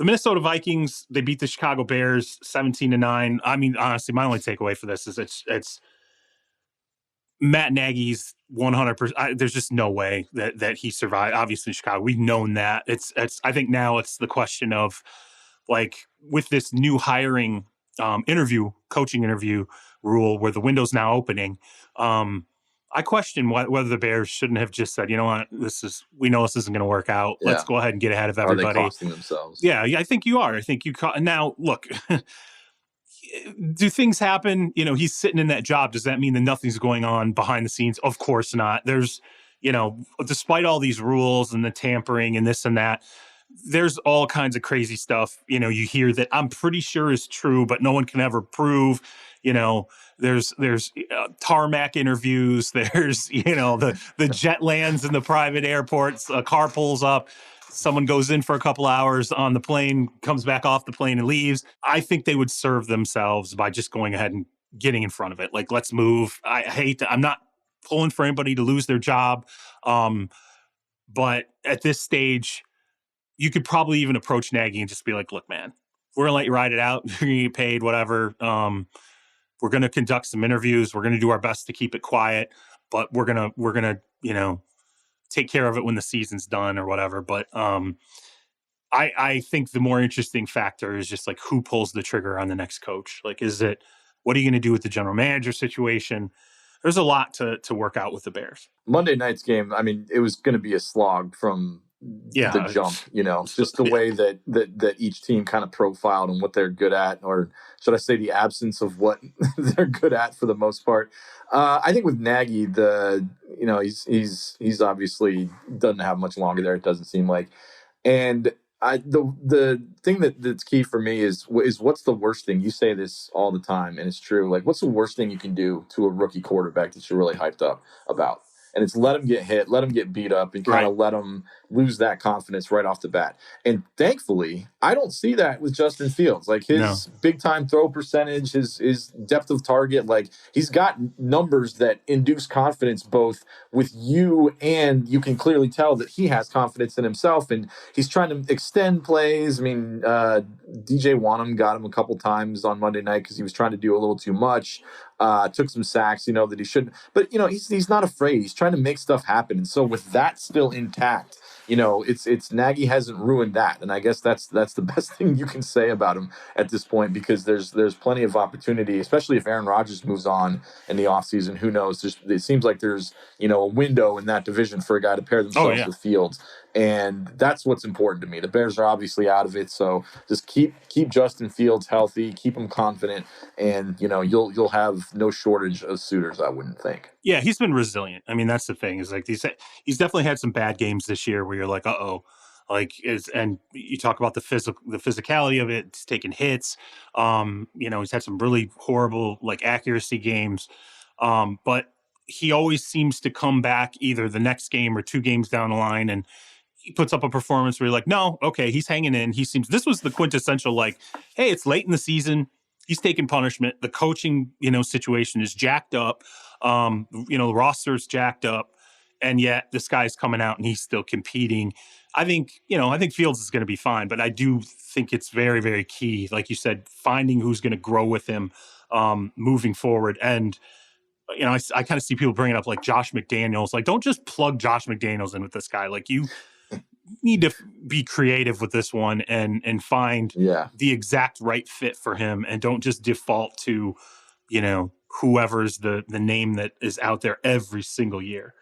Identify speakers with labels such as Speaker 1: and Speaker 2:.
Speaker 1: the Minnesota Vikings, they beat the Chicago Bears 17-9. I mean, honestly, my only takeaway for this is it's Matt Nagy's 100%. There's just no way that he survived. Obviously, in Chicago, we've known that. It's. I think now it's the question of, like, with this new hiring coaching interview rule where the window's now opening. I question whether the Bears shouldn't have just said, you know what, we know this isn't going to work out.
Speaker 2: Yeah.
Speaker 1: Let's go ahead and get ahead of everybody.
Speaker 2: Are they costing themselves?
Speaker 1: Yeah, I think you are. I think you now look. Do things happen? You know, he's sitting in that job. Does that mean that nothing's going on behind the scenes? Of course not. There's, despite all these rules and the tampering and this and that, there's all kinds of crazy stuff, you hear that I'm pretty sure is true, but no one can ever prove. There's tarmac interviews. There's, the jet lands in the private airports. A car pulls up. Someone goes in for a couple hours on the plane, comes back off the plane and leaves. I think they would serve themselves by just going ahead and getting in front of it. Like, let's move. I'm not pulling for anybody to lose their job. But at this stage, you could probably even approach Nagy and just be like, look, man, we're going to let you ride it out. You're going to get paid, whatever. We're going to conduct some interviews. We're going to do our best to keep it quiet, but we're going to, take care of it when the season's done or whatever. But I think the more interesting factor is just like who pulls the trigger on the next coach. Like, what are you going to do with the general manager situation? There's a lot to work out with the Bears.
Speaker 2: Monday night's game, I mean, it was going to be a slog from the jump, just the way that each team kind of profiled and what they're good at, or should I say the absence of what they're good at for the most part. I think with Nagy, he's obviously doesn't have much longer there. It doesn't seem like, and the thing that's key for me is what's the worst thing? You say this all the time, and it's true. Like, what's the worst thing you can do to a rookie quarterback that you're really hyped up about? And it's let him get hit, let him get beat up, and kind of let him lose that confidence right off the bat. And thankfully, I don't see that with Justin Fields. Like, his big-time throw percentage, his depth of target, like, he's got numbers that induce confidence both with you, and you can clearly tell that he has confidence in himself, and he's trying to extend plays. I mean, DJ Wanham got him a couple times on Monday night because he was trying to do a little too much. Took some sacks, that he shouldn't. But, he's not afraid. He's trying to make stuff happen. And so with that still intact, it's Nagy hasn't ruined that. And I guess that's the best thing you can say about him at this point, because there's plenty of opportunity, especially if Aaron Rodgers moves on in the offseason. Who knows? It seems like there's, a window in that division for a guy to pair themselves with Fields. And that's what's important to me. The Bears are obviously out of it, so just keep Justin Fields healthy, keep him confident, and you'll have no shortage of suitors, I wouldn't think.
Speaker 1: Yeah, he's been resilient. I mean, that's the thing. Is like he's definitely had some bad games this year where you're like, and you talk about the physicality of it. It's taking hits. He's had some really horrible accuracy games, but he always seems to come back either the next game or two games down the line and he puts up a performance where you're like, no, okay, he's hanging in. This was the quintessential, hey, it's late in the season. He's taking punishment. The coaching, situation is jacked up. The roster's jacked up. And yet this guy's coming out and he's still competing. I think Fields is going to be fine, but I do think it's very, very key, like you said, finding who's going to grow with him moving forward. And I kind of see people bringing up Josh McDaniels. Don't just plug Josh McDaniels in with this guy. You need to be creative with this one and find the exact right fit for him, and don't just default to, whoever's the name that is out there every single year.